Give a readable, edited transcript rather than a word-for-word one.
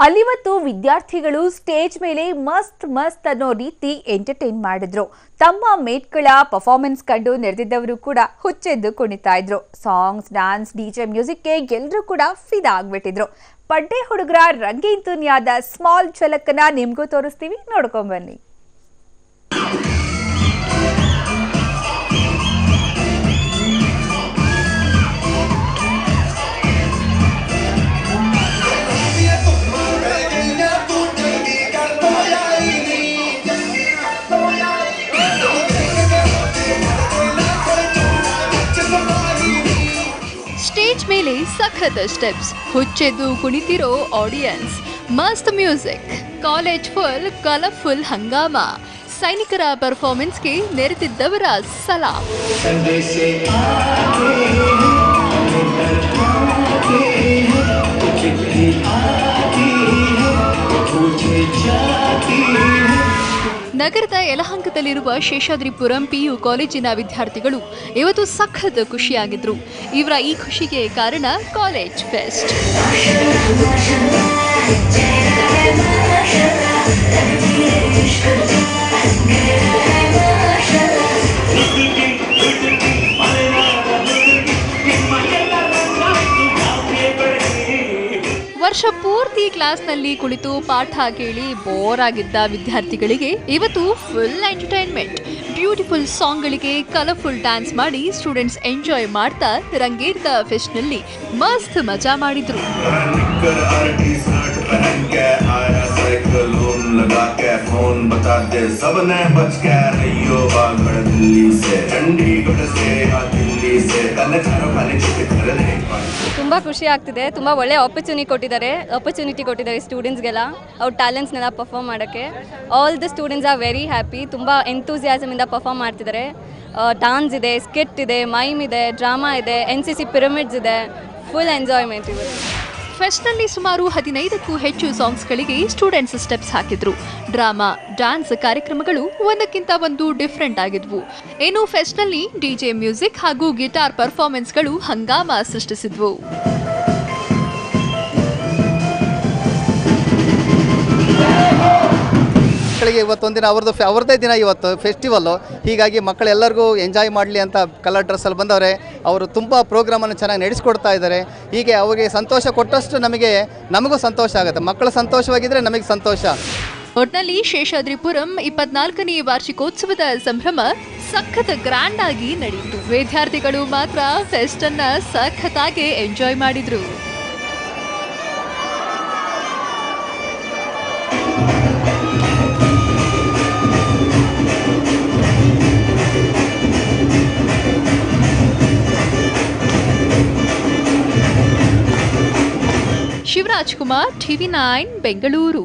ಅಲ್ಲಿವತ್ತು ವಿದ್ಯಾರ್ಥಿಗಳು ಸ್ಟೇಜ್ ಮೇಲೆ ಮಸ್ತ್ ಮಸ್ತ್ ಅನ್ನೋ ರೀತಿ ಎಂಟರ್ಟೈನ್ ಮಾಡಿದ್ರು. ತಮ್ಮ ಮೇಟ್ಗಳ ಪರ್ಫಾರ್ಮೆನ್ಸ್ ಕಂಡು ನೆರೆದಿದ್ದವರು ಕೂಡ ಹುಚ್ಚೆದ್ದು ಕುಣಿತಾ ಇದ್ರು. ಸಾಂಗ್ಸ್, ಡ್ಯಾನ್ಸ್, ಡಿಜೆ ಮ್ಯೂಸಿಕ್ಗೆ ಎಲ್ಲರೂ ಕೂಡ ಫಿದಾ ಆಗ್ಬಿಟ್ಟಿದ್ರು. ಪಡ್ಡೆ ಹುಡುಗರ ರಂಗೀನ್ ದುನಿಯಾದ ಸ್ಮಾಲ್ ಝಲಕನ್ನ ನಿಮ್ಗೂ ತೋರಿಸ್ತೀವಿ, ನೋಡ್ಕೊಂಡ್ ಬನ್ನಿ. ಸ್ಟೇಜ್ ಮೇಲೆ ಸಖತ್ ಸ್ಟೆಪ್ಸ್, ಹುಚ್ಚೆದ್ದು ಕುಣಿತಿರೋ ಆಡಿಯನ್ಸ್, ಮಸ್ತ್ music, college full colourful Hungama, ಸೈನಿಕರ ಪರ್ಫಾರ್ಮೆನ್ಸ್ಗೆ ನೆರೆದಿದ್ದವರ ಸಲಾಂ. ನಗರದ ಯಲಹಂಕದಲ್ಲಿರುವ ಶೇಷಾದ್ರಿಪುರಂ ಪಿಯು ಕಾಲೇಜಿನ ವಿದ್ಯಾರ್ಥಿಗಳು ಇವತ್ತು ಸಖತ್ ಖುಷಿಯಾಗಿದ್ರು. ಇವರ ಈ ಖುಷಿಗೆ ಕಾರಣ ಕಾಲೇಜ್ ಫೆಸ್ಟ್. ವರ್ಷ ಪೂರ್ತಿ ಕ್ಲಾಸ್ನಲ್ಲಿ ಕುಳಿತು ಪಾಠ ಕೇಳಿ ಬೋರ್ ಆಗಿದ್ದ ವಿದ್ಯಾರ್ಥಿಗಳಿಗೆ ಇವತ್ತು ಫುಲ್ ಎಂಟರ್ಟೈನ್ಮೆಂಟ್. ಬ್ಯೂಟಿಫುಲ್ ಸಾಂಗ್ಗಳಿಗೆ ಕಲರ್ಫುಲ್ ಡ್ಯಾನ್ಸ್ ಮಾಡಿ ಸ್ಟೂಡೆಂಟ್ಸ್ ಎಂಜಾಯ್ ಮಾಡ್ತಾ ರಂಗೇರಿದ ಫೆಸ್ಟ್ನಲ್ಲಿ ಮಸ್ತ್ ಮಜಾ ಮಾಡಿದ್ರು. ತುಂಬ ಖುಷಿ ಆಗ್ತಿದೆ. ತುಂಬ ಒಳ್ಳೆ ಆಪರ್ಚುನಿಟಿ ಕೊಟ್ಟಿದ್ದಾರೆ ಸ್ಟೂಡೆಂಟ್ಸ್ಗೆಲ್ಲ ಅವ್ರ ಟ್ಯಾಲೆಂಟ್ಸ್ನೆಲ್ಲ ಪರ್ಫಾರ್ಮ್ ಮಾಡೋಕ್ಕೆ. All the students are very happy. ತುಂಬ ಎಂತೂಸಿಯಾಸಮಿಂದ ಪರ್ಫಾರ್ಮ್ ಮಾಡ್ತಿದ್ದಾರೆ. ಡಾನ್ಸ್ ಇದೆ, ಸ್ಕಿಟ್ ಇದೆ, ಮೈಮ್ ಇದೆ, ಡ್ರಾಮಾ ಇದೆ, NCC ಪಿರಮಿಡ್ಸ್ ಇದೆ. ಫುಲ್ ಎಂಜಾಯ್ಮೆಂಟ್ ಇದೆ. ಫೆಸ್ಟ್ನಲ್ಲಿ ಸುಮಾರು 15ಕ್ಕೂ ಹೆಚ್ಚು ಸಾಂಗ್ಸ್ಗಳಿಗೆ ಸ್ಟೂಡೆಂಟ್ಸ್ ಸ್ಟೆಪ್ಸ್ ಹಾಕಿದ್ರು. ಡ್ರಾಮಾ, ಡ್ಯಾನ್ಸ್ ಕಾರ್ಯಕ್ರಮಗಳು ಒಂದಕ್ಕಿಂತ ಒಂದು ಡಿಫ್ರೆಂಟ್ ಆಗಿದ್ವು. ಇನ್ನು ಫೆಸ್ಟ್ನಲ್ಲಿ ಡಿಜೆ ಮ್ಯೂಸಿಕ್ ಹಾಗೂ ಗಿಟಾರ್ ಪರ್ಫಾರ್ಮೆನ್ಸ್ಗಳು ಹಂಗಾಮ ಸೃಷ್ಟಿಸಿದ್ವು. ಮಕ್ಕಳಿಗೆ ಇವತ್ತೊಂದಿನ ಅವ್ರದ್ದೇ ದಿನ ಇವತ್ತು ಫೆಸ್ಟಿವಲ್ಲು. ಹೀಗಾಗಿ ಮಕ್ಕಳೆಲ್ಲರಿಗೂ ಎಂಜಾಯ್ ಮಾಡಲಿ ಅಂತ ಕಲರ್ ಡ್ರೆಸ್ಸಲ್ಲಿ ಬಂದವರೆ. ಅವರು ತುಂಬ ಪ್ರೋಗ್ರಾಮನ್ನು ಚೆನ್ನಾಗಿ ನಡೆಸ್ಕೊಡ್ತಾ ಇದ್ದಾರೆ. ಹೀಗೆ ಅವರಿಗೆ ಸಂತೋಷ ಕೊಟ್ಟಷ್ಟು ನಮಗೂ ಸಂತೋಷ ಆಗುತ್ತೆ. ಮಕ್ಕಳು ಸಂತೋಷವಾಗಿದ್ದರೆ ನಮಗೆ ಸಂತೋಷ. ಒಟ್ನಲ್ಲಿ ಶೇಷಾದ್ರಿಪುರಂ 24ನೇ ವಾರ್ಷಿಕೋತ್ಸವದ ಸಂಭ್ರಮ ಸಖತ್ ಗ್ರ್ಯಾಂಡ್ ಆಗಿ ನಡೆಯಿತು. ವಿದ್ಯಾರ್ಥಿಗಳು ಮಾತ್ರ ಫೆಸ್ಟ್ ಅನ್ನ ಸಖತ್ತಾಗಿ ಎಂಜಾಯ್ ಮಾಡಿದ್ರು. ಶಿವರಾಜ್ ಕುಮಾರ್, TV9 ಬೆಂಗಳೂರು.